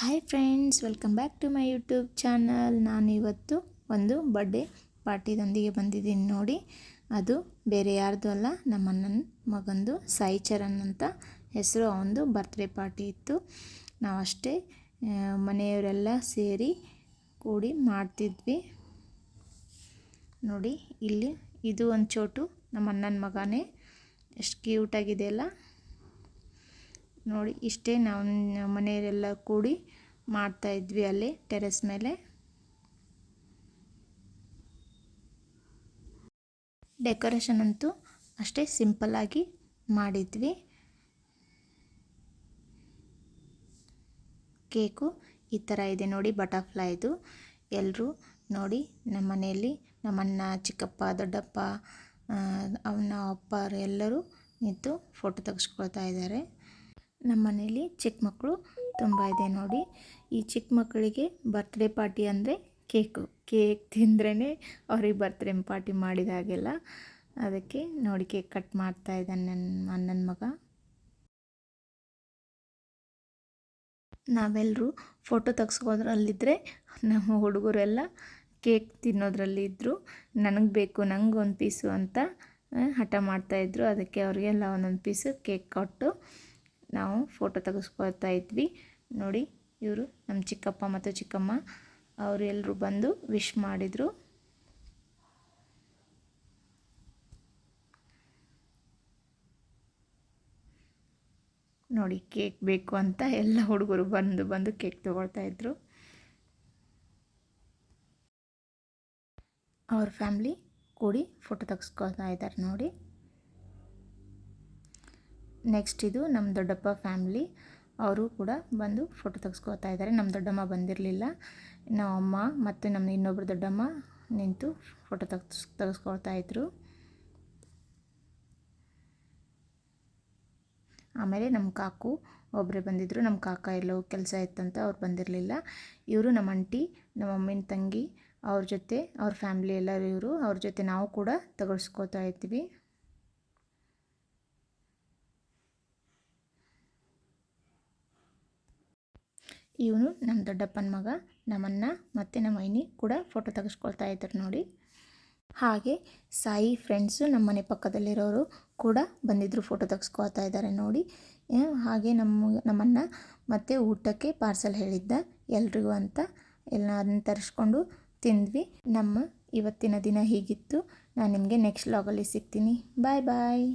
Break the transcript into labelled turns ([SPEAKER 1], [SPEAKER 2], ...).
[SPEAKER 1] Hi friends, welcome back to my YouTube channel. ನಾನು ಇವತ್ತು ಒಂದು ಬರ್ಡೇ ಪಾರ್ಟಿದೊಂದಿಗೆ ಬಂದಿದ್ದೀನಿ ನೋಡಿ. ಅದು ಬೇರೆ ಯಾರ್ದು ಅಲ್ಲ, ನಮ್ಮ ಅಣ್ಣನ ಮಗಂದು ಸಾಯಿ ಚರಣ್ ಅಂತ ಹೆಸರು. ಅವನದು ಬರ್ತ್ಡೇ ಪಾರ್ಟಿ ಇತ್ತು. ನಾವಷ್ಟೇ ಮನೆಯವರೆಲ್ಲ ಸೇರಿ ಕೂಡಿ ಮಾಡ್ತಿದ್ವಿ ನೋಡಿ. ಇಲ್ಲಿ ಇದು ಒಂದು ಚೋಟು ನಮ್ಮ ಅಣ್ಣನ ಮಗನೇ. ಎಷ್ಟು ಕ್ಯೂಟಾಗಿದೆಯಲ್ಲ ನೋಡಿ. ಇಷ್ಟೇ ನಾವು ಮನೆಯವರೆಲ್ಲ ಕೂಡಿ ಮಾಡ್ತಾಯಿದ್ವಿ ಅಲ್ಲಿ ಟೆರೆಸ್ ಮೇಲೆ. ಡೆಕೋರೇಷನ್ ಅಂತೂ ಅಷ್ಟೇ ಸಿಂಪಲ್ಲಾಗಿ ಮಾಡಿದ್ವಿ. ಕೇಕು ಈ ಥರ ಇದೆ ನೋಡಿ, ಬಟರ್ಫ್ಲೈದು. ಎಲ್ಲರೂ ನೋಡಿ ನಮ್ಮ ಮನೆಯಲ್ಲಿ ನಮ್ಮಣ್ಣ, ಚಿಕ್ಕಪ್ಪ, ದೊಡ್ಡಪ್ಪ, ಅವನ ಅಪ್ಪರು ಎಲ್ಲರೂ ನಿಂತು ಫೋಟೋ ತೆಗೆಸ್ಕೊಳ್ತಾ ಇದ್ದಾರೆ. ನಮ್ಮ ಮನೇಲಿ ಚಿಕ್ಕ ಮಕ್ಕಳು ತುಂಬ ಇದೆ ನೋಡಿ. ಈ ಚಿಕ್ಕ ಮಕ್ಕಳಿಗೆ ಬರ್ತ್ಡೇ ಪಾರ್ಟಿ ಅಂದರೆ ಕೇಕ್ ತಿಂದ್ರೇ ಅವ್ರಿಗೆ ಬರ್ತ್ಡೇ ಪಾರ್ಟಿ ಮಾಡಿದ ಹಾಗೆಲ್ಲ. ಅದಕ್ಕೆ ನೋಡಿ ಕೇಕ್ ಕಟ್ ಮಾಡ್ತಾ ಇದ್ದಾನೆ ನನ್ನ ಅಣ್ಣನ ಮಗ. ನಾವೆಲ್ಲರೂ ಫೋಟೋ ತೆಗೆಸ್ಕೋದ್ರಲ್ಲಿದ್ದರೆ ನಮ್ಮ ಹುಡುಗರೆಲ್ಲ ಕೇಕ್ ತಿನ್ನೋದ್ರಲ್ಲಿ ಇದ್ದರು. ನನಗೆ ಬೇಕು, ನನಗೊಂದು ಪೀಸು ಅಂತ ಹಠ ಮಾಡ್ತಾಯಿದ್ರು. ಅದಕ್ಕೆ ಅವರಿಗೆಲ್ಲ ಒಂದೊಂದು ಪೀಸು ಕೇಕ್ ಕೊಟ್ಟು ನಾವು ಫೋಟೋ ತೆಗೆಸ್ಕೊಳ್ತಾ ಇದ್ವಿ ನೋಡಿ. ಇವರು ನಮ್ಮ ಚಿಕ್ಕಪ್ಪ ಮತ್ತು ಚಿಕ್ಕಮ್ಮ, ಅವರು ಎಲ್ಲರೂ ಬಂದು ವಿಶ್ ಮಾಡಿದರು ನೋಡಿ. ಕೇಕ್ ಬೇಕು ಅಂತ ಎಲ್ಲ ಹುಡುಗರು ಬಂದು ಕೇಕ್ ತೊಗೊಳ್ತಾ ಇದ್ರು. ಅವ್ರ ಫ್ಯಾಮ್ಲಿ ಕೂಡಿ ಫೋಟೋ ತೆಗೆಸ್ಕೊಳ್ತಾ ಇದ್ದಾರೆ ನೋಡಿ. ನೆಕ್ಸ್ಟ್ ಇದು ನಮ್ಮ ದೊಡ್ಡಪ್ಪ ಫ್ಯಾಮ್ಲಿ, ಅವರು ಕೂಡ ಬಂದು ಫೋಟೋ ತೆಗೆಸ್ಕೊಳ್ತಾ ಇದ್ದಾರೆ. ನಮ್ಮ ದೊಡ್ಡಮ್ಮ ಬಂದಿರಲಿಲ್ಲ. ನಮ್ಮ ಅಮ್ಮ ಮತ್ತು ನಮ್ಮ ಇನ್ನೊಬ್ಬರು ದೊಡ್ಡಮ್ಮ ನಿಂತು ಫೋಟೋ ತೆಗೆಸ್ಕೊಳ್ತಾ ಇದ್ರು. ಆಮೇಲೆ ನಮ್ಮ ಕಾಕು ಒಬ್ಬರೇ ಬಂದಿದ್ದರು. ನಮ್ಮ ಕಾಕ ಎಲ್ಲೋ ಕೆಲಸ ಇತ್ತಂತ ಅವ್ರು ಬಂದಿರಲಿಲ್ಲ. ಇವರು ನಮ್ಮ ಆಂಟಿ, ನಮ್ಮ ಮಮ್ಮಿನ ತಂಗಿ, ಅವ್ರ ಜೊತೆ ಅವ್ರ ಫ್ಯಾಮ್ಲಿ ಎಲ್ಲರೂ ಇವರು. ಅವ್ರ ಜೊತೆ ನಾವು ಕೂಡ ತೆಗೆಸ್ಕೊಳ್ತಾ ಇದ್ವಿ. ಇವನು ನಮ್ಮ ದೊಡ್ಡಪ್ಪನ ಮಗ, ನಮ್ಮನ್ನ ಮತ್ತು ನಮ್ಮ ಐನಿ ಕೂಡ ಫೋಟೋ ತೆಗೆಸ್ಕೊಳ್ತಾ ಇದ್ರು ನೋಡಿ. ಹಾಗೆ ಸಾಯಿ ಫ್ರೆಂಡ್ಸು ನಮ್ಮ ಮನೆ ಪಕ್ಕದಲ್ಲಿರೋರು ಕೂಡ ಬಂದಿದ್ದರು, ಫೋಟೋ ತೆಗೆಸ್ಕೊಳ್ತಾ ಇದ್ದಾರೆ ನೋಡಿ. ಹಾಗೆ ನಮ್ಮನ್ನ ಮತ್ತು ಊಟಕ್ಕೆ ಪಾರ್ಸಲ್ ಹೇಳಿದ್ದ ಎಲ್ರಿಗೂ ಅಂತ ಎಲ್ಲರನ್ನ ತರಿಸ್ಕೊಂಡು ತಿಂದ್ವಿ. ನಮ್ಮ ಇವತ್ತಿನ ದಿನ ಹೀಗಿತ್ತು. ನಾನು ನಿಮಗೆ ನೆಕ್ಸ್ಟ್ ವ್ಲಾಗಲ್ಲಿ ಸಿಗ್ತೀನಿ. ಬಾಯ್ ಬಾಯ್.